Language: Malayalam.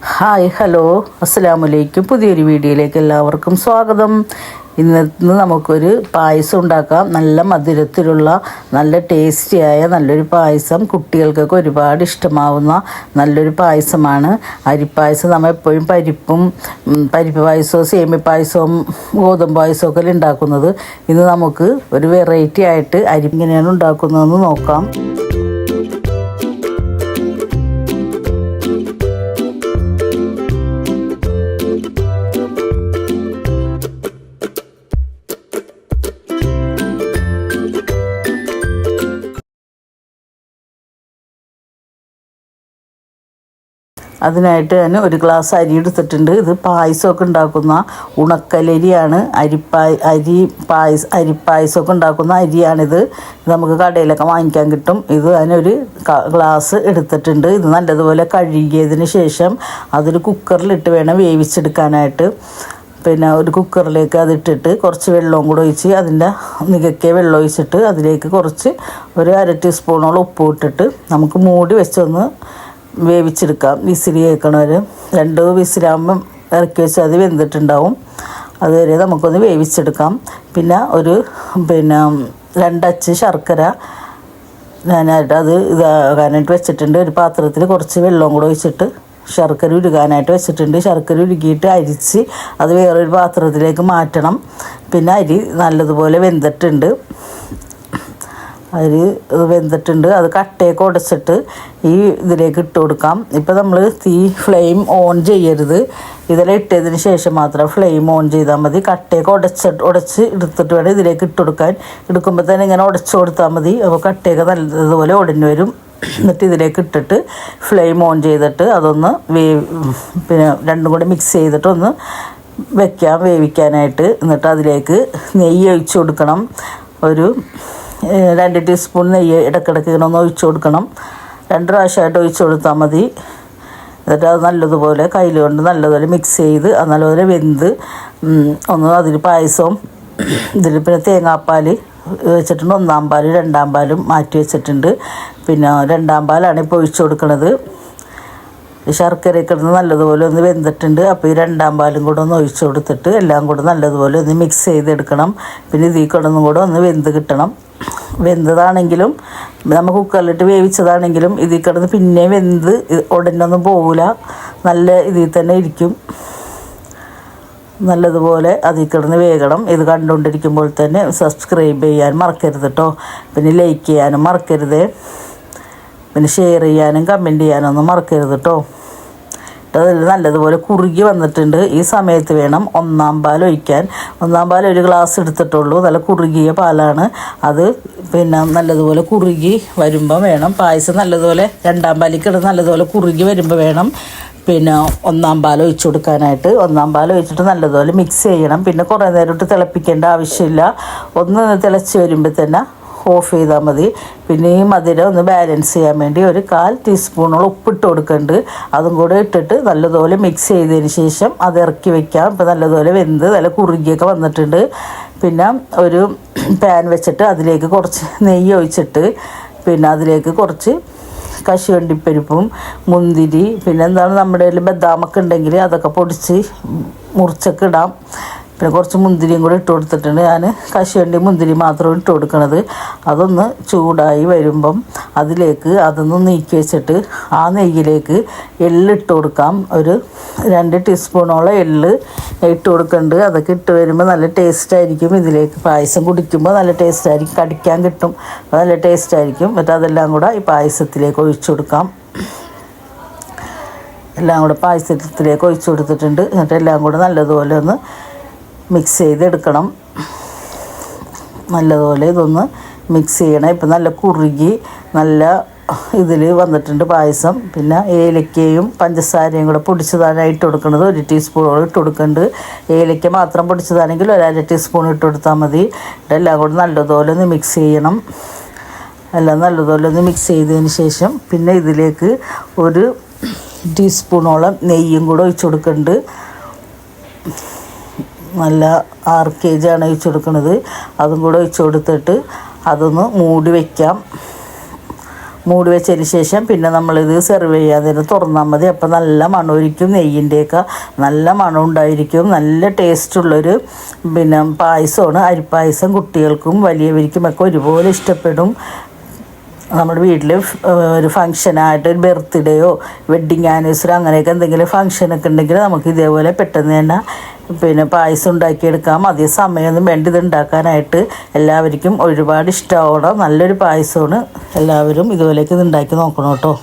ഹായ് ഹലോ അസ്സലാമലൈക്കും. പുതിയൊരു വീഡിയോയിലേക്ക് എല്ലാവർക്കും സ്വാഗതം. ഇന്ന് നമുക്കൊരു പായസം ഉണ്ടാക്കാം. നല്ല മധുരത്തിലുള്ള നല്ല ടേസ്റ്റിയായ നല്ലൊരു പായസം, കുട്ടികൾക്കൊക്കെ ഒരുപാട് ഇഷ്ടമാവുന്ന നല്ലൊരു പായസമാണ് അരിപ്പായസം. നമ്മൾ എപ്പോഴും പരിപ്പ് പായസവും സേമിയ പായസവും ഗോതമ്പ് പായസവും ഒക്കെ ഉണ്ടാക്കുന്നത്. ഇന്ന് നമുക്ക് ഒരു വെറൈറ്റി ആയിട്ട് അരി എങ്ങനെയാണ് ഉണ്ടാക്കുന്നതെന്ന് നോക്കാം. അതിനായിട്ട് ഞാൻ ഒരു ഗ്ലാസ് അരി എടുത്തിട്ടുണ്ട്. ഇത് പായസമൊക്കെ ഉണ്ടാക്കുന്ന ഉണക്കലരിയാണ്. അരിപ്പായസമൊക്കെ ഉണ്ടാക്കുന്ന അരിയാണിത്. നമുക്ക് കടയിലൊക്കെ വാങ്ങിക്കാൻ കിട്ടും. ഇത് അതിനൊരു ഗ്ലാസ് എടുത്തിട്ടുണ്ട്. ഇത് നല്ലതുപോലെ കഴുകിയതിന് ശേഷം അതൊരു കുക്കറിലിട്ട് വേണം വേവിച്ചെടുക്കാനായിട്ട്. പിന്നെ ഒരു കുക്കറിലേക്ക് അതിട്ടിട്ട് കുറച്ച് വെള്ളവും കൂടെ ഒഴിച്ച് അതിൻ്റെ നികക്കെ വെള്ളം ഒഴിച്ചിട്ട് അതിലേക്ക് കുറച്ച് ഒരു 1/2 ടീസ്പൂണോളം ഉപ്പ് ഇട്ടിട്ട് നമുക്ക് മൂടി വെച്ചൊന്ന് വേവിച്ചെടുക്കാം. വിസിൽ കേൾക്കണവർ 2 വിസിലാകുമ്പം ഇറക്കി വെച്ച് അത് വെന്തിട്ടുണ്ടാവും. അതുവരെ നമുക്കൊന്ന് വേവിച്ചെടുക്കാം. പിന്നെ 2 അച്ച് ശർക്കര ഞാനായിട്ട് അത് ഇതാകാനായിട്ട് വെച്ചിട്ടുണ്ട്. ഒരു പാത്രത്തിൽ കുറച്ച് വെള്ളവും കൂടെ ഒഴിച്ചിട്ട് ശർക്കര ഉരുകാനായിട്ട് വെച്ചിട്ടുണ്ട്. ശർക്കര ഉരുകിയിട്ട് അരിച്ച് അത് വേറൊരു പാത്രത്തിലേക്ക് മാറ്റണം. പിന്നെ അരി നല്ലതുപോലെ വെന്തിട്ടുണ്ട്. അരി വെന്തിട്ടുണ്ട്. അത് കട്ടയൊക്കെ ഉടച്ചിട്ട് ഈ ഇതിലേക്ക് ഇട്ട് കൊടുക്കാം. ഇപ്പോൾ നമ്മൾ ഫ്ലെയിം ഓൺ ചെയ്യരുത്. ഇതെല്ലാം ഇട്ടതിന് ശേഷം മാത്രം ഫ്ലെയിം ഓൺ ചെയ്താൽ മതി. കട്ടയൊക്കെ ഉടച്ച് എടുത്തിട്ട് വേണം ഇതിലേക്ക് ഇട്ട് കൊടുക്കാൻ. എടുക്കുമ്പോൾ തന്നെ ഇങ്ങനെ ഉടച്ച് കൊടുത്താൽ മതി. അപ്പോൾ കട്ടയൊക്കെ നല്ലതുപോലെ ഉടഞ്ഞു വരും. എന്നിട്ട് ഇതിലേക്ക് ഇട്ടിട്ട് ഫ്ലെയിം ഓൺ ചെയ്തിട്ട് അതൊന്ന് പിന്നെ രണ്ടും കൂടി മിക്സ് ചെയ്തിട്ട് ഒന്ന് വെക്കാം വേവിക്കാനായിട്ട്. എന്നിട്ട് അതിലേക്ക് നെയ്യ് ഒഴിച്ച് കൊടുക്കണം. ഒരു 2 ടീസ്പൂൺ നെയ്യ് ഇടയ്ക്കിടയ്ക്ക് ഇങ്ങനെ ഒന്ന് ഒഴിച്ച് കൊടുക്കണം. 2 പ്രാവശ്യമായിട്ട് ഒഴിച്ച് കൊടുത്താൽ മതി. എന്നിട്ട് അത് നല്ലതുപോലെ കയ്യിൽ കൊണ്ട് നല്ലതുപോലെ മിക്സ് ചെയ്ത് അത് നല്ലതുപോലെ വെന്ത് ഒന്ന് അതിൽ പായസവും ഇതിൽ പിന്നെ തേങ്ങാപ്പാൽ വെച്ചിട്ടുണ്ട്. 1-ാം പാലും 2-ാം പാലും മാറ്റി വെച്ചിട്ടുണ്ട്. പിന്നെ 2-ാം പാലാണ് ഇപ്പോൾ ഒഴിച്ച് കൊടുക്കുന്നത്. ശർക്കരയൊക്കെ ഇടുന്ന് നല്ലതുപോലെ ഒന്ന് വെന്തിട്ടുണ്ട്. അപ്പോൾ ഈ 2-ാം പാലും കൂടെ ഒന്ന് ഒഴിച്ച് കൊടുത്തിട്ട് എല്ലാം കൂടെ നല്ലതുപോലെ ഒന്ന് മിക്സ് ചെയ്തെടുക്കണം. പിന്നെ ഇതിൽ കിടന്നും കൂടെ ഒന്ന് വെന്ത് കിട്ടണം. വെന്തതാണെങ്കിലും നമ്മൾ കുക്കറിലിട്ട് വേവിച്ചതാണെങ്കിലും ഇതിൽ കിടന്ന് പിന്നെ വെന്ത് ഉടനൊന്നും പോകില്ല. നല്ല ഇതിൽ തന്നെ ഇരിക്കും. നല്ലതുപോലെ അതിൽ കിടന്ന് വേകണം. ഇത് കണ്ടുകൊണ്ടിരിക്കുമ്പോൾ തന്നെ സബ്സ്ക്രൈബ് ചെയ്യാൻ മറക്കരുത് കേട്ടോ. പിന്നെ ലൈക്ക് ചെയ്യാനും മറക്കരുത്. പിന്നെ ഷെയർ ചെയ്യാനും കമൻറ്റ് ചെയ്യാനൊന്നും മറക്കരുത് കേട്ടോ. അതിൽ നല്ലതുപോലെ കുറുകി വന്നിട്ടുണ്ട്. ഈ സമയത്ത് വേണം 1-ാം പാൽ ഒഴിക്കാൻ. 1-ാം പാൽ ഒരു ഗ്ലാസ് എടുത്തിട്ടുള്ളൂ. നല്ല കുറുകിയ പാലാണ് അത്. പിന്നെ നല്ലതുപോലെ കുറുകി വരുമ്പോൾ വേണം പായസം നല്ലതുപോലെ 2-ാം പാലിൽ കിടന്ന് നല്ലതുപോലെ കുറുകി വരുമ്പോൾ വേണം പിന്നെ 1-ാം പാൽ ഒഴിച്ച് കൊടുക്കാനായിട്ട്. 1-ാം പാൽ ഒഴിച്ചിട്ട് നല്ലതുപോലെ മിക്സ് ചെയ്യണം. പിന്നെ കുറേ നേരം ഇട്ട് തിളപ്പിക്കേണ്ട ആവശ്യമില്ല. ഒന്ന് തിളച്ച് വരുമ്പോൾ തന്നെ ഓഫ് ചെയ്താൽ മതി. പിന്നെ ഈ മധുരം ഒന്ന് ബാലൻസ് ചെയ്യാൻ വേണ്ടി ഒരു 1/4 ടീസ്പൂണോളം ഉപ്പിട്ട് കൊടുക്കുന്നുണ്ട്. അതും കൂടെ ഇട്ടിട്ട് നല്ലതുപോലെ മിക്സ് ചെയ്തതിന് ശേഷം അത് ഇറക്കി വെക്കാം. ഇപ്പോൾ നല്ലതുപോലെ വെന്ത് നല്ല കുറുകിയൊക്കെ വന്നിട്ടുണ്ട്. പിന്നെ ഒരു പാൻ വെച്ചിട്ട് അതിലേക്ക് കുറച്ച് നെയ്യ് ഒഴിച്ചിട്ട് പിന്നെ അതിലേക്ക് കുറച്ച് കശുവണ്ടിപ്പരിപ്പും മുന്തിരി പിന്നെ എന്താണ് നമ്മുടെ കയ്യിൽ ബദാമൊക്കെ ഉണ്ടെങ്കിൽ അതൊക്കെ പൊടിച്ച് മുറിച്ചൊക്കെ ഇടാം. പിന്നെ കുറച്ച് മുന്തിരിയും കൂടി ഇട്ട് കൊടുത്തിട്ടുണ്ട്. ഞാൻ കശുവണ്ടി മുന്തിരി മാത്രം ഇട്ട് കൊടുക്കണത്. അതൊന്ന് ചൂടായി വരുമ്പം അതിലേക്ക് അതൊന്ന് നീക്കി വെച്ചിട്ട് ആ നെയ്യിലേക്ക് എള്ളിട്ട് കൊടുക്കാം. ഒരു 2 ടീസ്പൂണോളം എള്ള് ഇട്ട് കൊടുക്കുന്നുണ്ട്. അതൊക്കെ ഇട്ട് വരുമ്പോൾ നല്ല ടേസ്റ്റായിരിക്കും. ഇതിലേക്ക് പായസം കുടിക്കുമ്പോൾ നല്ല ടേസ്റ്റായിരിക്കും. കടിക്കാൻ കിട്ടും. നല്ല ടേസ്റ്റായിരിക്കും. എന്നിട്ട് അതെല്ലാം കൂടെ ഈ പായസത്തിലേക്ക് ഒഴിച്ചു കൊടുക്കാം. എല്ലാം കൂടെ പായസത്തിലേക്ക് ഒഴിച്ചു കൊടുത്തിട്ടുണ്ട്. എന്നിട്ട് എല്ലാം കൂടെ നല്ലതുപോലെ ഒന്ന് മിക്സ് ചെയ്തെടുക്കണം. നല്ലതുപോലെ ഇതൊന്ന് മിക്സ് ചെയ്യണം. ഇപ്പം നല്ല കുറുകി നല്ല ഇതിൽ വന്നിട്ടുണ്ട് പായസം. പിന്നെ ഏലക്കയും പഞ്ചസാരയും കൂടെ പൊടിച്ചതാണ് ഇട്ട് കൊടുക്കുന്നത്. 1 ടീസ്പൂണോളം ഇട്ട് കൊടുക്കുന്നുണ്ട്. ഏലക്ക മാത്രം പൊടിച്ചതാണെങ്കിൽ 1/2 ടീസ്പൂൺ ഇട്ട് കൊടുത്താൽ മതി. എല്ലാം കൂടെ നല്ലതുപോലെ ഒന്ന് മിക്സ് ചെയ്യണം. എല്ലാം നല്ലതുപോലെ ഒന്ന് മിക്സ് ചെയ്തതിന് ശേഷം പിന്നെ ഇതിലേക്ക് 1 ടീസ്പൂണോളം നെയ്യും കൂടെ ഒഴിച്ച് കൊടുക്കുന്നുണ്ട്. നല്ല 6 kg ആണ് ഒഴിച്ച് കൊടുക്കുന്നത്. അതും കൂടെ ഒഴിച്ച് കൊടുത്തിട്ട് അതൊന്ന് മൂടി വയ്ക്കാം. മൂടി വെച്ചതിന് ശേഷം പിന്നെ നമ്മളിത് സെർവ് ചെയ്യാതെ തുറന്നാൽ മതി. അപ്പോൾ നല്ല മണമായിരിക്കും, നെയ്യിൻ്റെയൊക്കെ നല്ല മണം ഉണ്ടായിരിക്കും. നല്ല ടേസ്റ്റുള്ളൊരു പിന്നെ പായസമാണ്. അരിപ്പായസം കുട്ടികൾക്കും വലിയവർക്കുമൊക്കെ ഒരുപോലെ ഇഷ്ടപ്പെടും. നമ്മുടെ വീട്ടിൽ ഒരു ഫംഗ്ഷനായിട്ട് ഒരു ബർത്ത്ഡേയോ വെഡ്ഡിങ് ആനിവേഴ്സറി അങ്ങനെയൊക്കെ എന്തെങ്കിലും ഫംഗ്ഷനൊക്കെ ഉണ്ടെങ്കിൽ നമുക്ക് ഇതേപോലെ പെട്ടെന്ന് തന്നെ പിന്നെ പായസം ഉണ്ടാക്കിയെടുക്കാം. അധികം സമയമൊന്നും വേണ്ട ഇത് ഉണ്ടാക്കാനായിട്ട്. എല്ലാവർക്കും ഒരുപാട് ഇഷ്ടമാവണം. നല്ലൊരു പായസമാണ്. എല്ലാവരും ഇതുപോലെയൊക്കെ ഇത് ഉണ്ടാക്കി നോക്കണം കേട്ടോ.